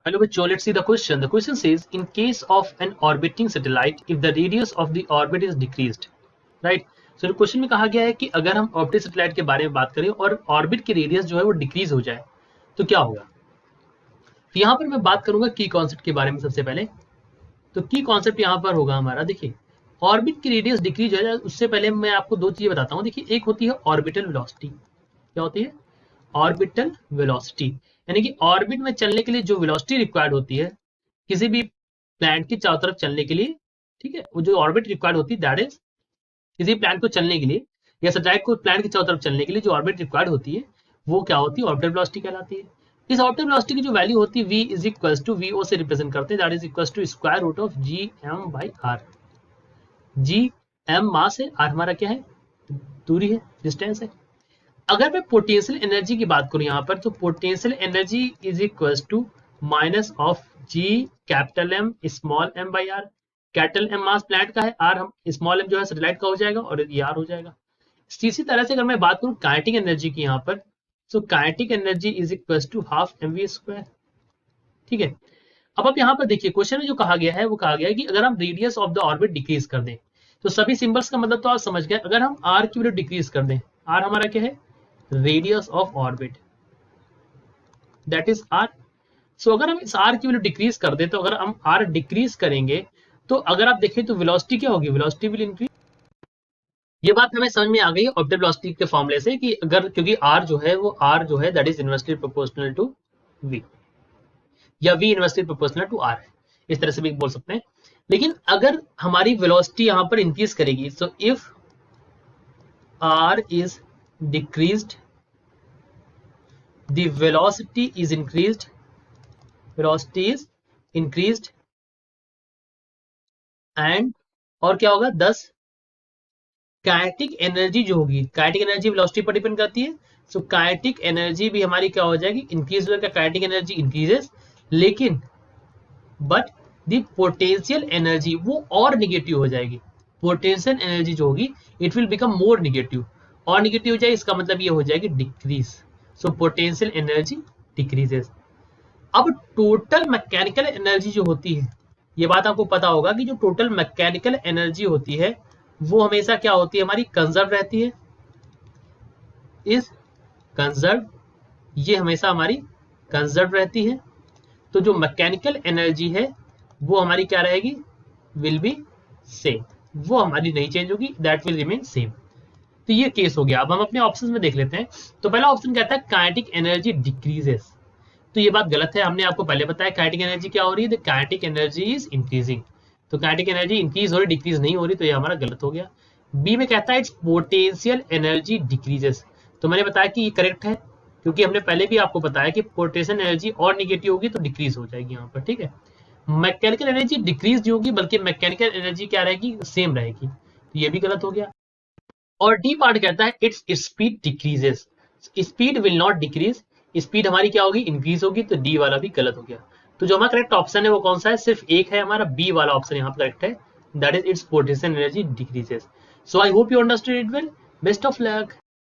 Hello bachcho, let's see the question. The question says, in case of an orbiting satellite, if the radius of the orbit is decreased, right? So question में कहा गया है कि अगर हम orbit satellite के बारे में बात करें और ऑर्बिट की रेडियस जो है वो डिक्रीज हो जाए तो क्या होगा। तो यहाँ पर मैं बात करूंगा की कॉन्सेप्ट के बारे में सबसे पहले। तो की कॉन्सेप्ट यहाँ पर होगा हमारा, देखिए ऑर्बिट की रेडियस डिक्रीज हो जाए उससे पहले मैं आपको दो चीजें बताता हूँ। देखिए एक होती है ऑर्बिटल वेलोसिटी, क्या होती है ऑर्बिटल वेलोसिटी, यानी कि ऑर्बिट में चलने के लिए जो वेलोसिटी रिक्वायर्ड होती है किसी भी प्लैनेट के चारों तरफ चलने के लिए, ठीक है, वो जो ऑर्बिट रिक्वायर्ड होती है दैट इज, किसी प्लैनेट को चलने के लिए या सैटेलाइट को प्लैनेट की चारों तरफ चलने के लिए जो ऑर्बिट रिक्वायर्ड होती है वो क्या होती है ऑर्बिटल वेलोसिटी कहलाती है। इस ऑर्बिटल वेलोसिटी की जो वैल्यू होती है v is equals to v o से रिप्रेजेंट करते हैं, that is equals to square root of g m by r. G m mass है, आर हमारा क्या है दूरी है, डिस्टेंस है। अगर मैं पोटेंशियल एनर्जी की बात करूं यहाँ पर, तो potential energy is equals to minus of G capital M small M by R. Capital M mass planet का है, आर हम स्मॉल एम जो है सैटेलाइट का हो जाएगा और ये आर हो जाएगा। इसी तरह से अगर मैं बात करूं काइनेटिक एनर्जी की यहाँ पर, so kinetic energy is equals to half M V square, ठीक है। अब आप यहाँ पर देखिए क्वेश्चन में जो कहा गया है वो कहा गया है कि अगर हम radius of the orbit decrease कर दें, तो सभी सिंबल्स का मतलब तो आप समझ गए। अगर हम आर की वैल्यू डिक्रीज कर दें, आर हमारा क्या है radius of orbit, that is r. So अगर हम इस आर की वैल्यू डिक्रीज कर दें, तो अगर हम आर डिक्रीज करेंगे तो अगर आप देखें तो वेलोसिटी क्या होगी, वेलोसिटी विल इंक्रीज। ये बात हमें समझ में आ गई है ऑर्बिटल वेलोसिटी के फॉर्मूले से कि अगर, क्योंकि आर जो है वो आर जो है that is inversely proportional to V, या v inversely proportional to r है, इस तरह से भी बोल सकते हैं। लेकिन अगर हमारी वेलोसिटी यहां पर इंक्रीज करेगी, so if r is decreased the velocity is increased, velocity is increased and, और क्या होगा 10 काइनेटिक एनर्जी जो होगी, काइनेटिक एनर्जी वेलोसिटी पर डिपेंड करती है। सो काइनेटिक एनर्जी भी हमारी क्या हो जाएगी इंक्रीज होकर, काइनेटिक एनर्जी इंक्रीजेस, लेकिन बट द पोटेंशियल एनर्जी वो और निगेटिव हो जाएगी। पोटेंशियल एनर्जी जो होगी it will become more negative, और निगेटिव हो जाए इसका मतलब ये हो जाएगी decrease. So potential energy decreases. अब टोटल मैकेनिकल एनर्जी जो होती है, ये बात आपको पता होगा कि जो टोटल मैकेनिकल एनर्जी होती है वो हमेशा क्या होती है हमारी कंजर्व रहती है, इज कंजर्व, ये हमेशा हमारी कंजर्व रहती है। तो जो मैकेनिकल एनर्जी है वो हमारी क्या रहेगी विल बी सेम, वो हमारी नहीं चेंज होगी, दैट विल रिमेन सेम। तो ये केस हो गया। अब हम अपने ऑप्शंस में देख लेते हैं। तो पहला ऑप्शन कहता है काइनेटिक एनर्जी डिक्रीजेस, तो ये बात गलत है, हमने आपको पहले बताया काइनेटिक एनर्जी क्या हो रही है, the kinetic energy is increasing. तो काइनेटिक एनर्जी इंक्रीज हो रही डिक्रीज नहीं हो रही, तो ये हमारा गलत हो गया। बी में कहता है इट्स पोटेंशियल एनर्जी डिक्रीजेस, तो मैंने बताया कि ये करेक्ट है, क्योंकि हमने पहले भी आपको बताया कि पोटेंशियल एनर्जी और निगेटिव होगी तो डिक्रीज हो जाएगी यहाँ पर, ठीक है। मैकेनिकल एनर्जी डिक्रीज नहीं होगी बल्कि मैकेनिकल एनर्जी क्या रहेगी सेम रहेगी, तो ये भी गलत हो गया। और डी पार्ट कहता है its speed decreases, speed will not decrease, speed हमारी क्या होगी इंक्रीज होगी, तो डी वाला भी गलत हो गया। तो जो हमारा करेक्ट ऑप्शन है वो कौन सा है, सिर्फ एक है हमारा बी वाला ऑप्शन यहाँ पर करेक्ट है, that is it's potential energy decreases. So I hope you understood it well, best of luck.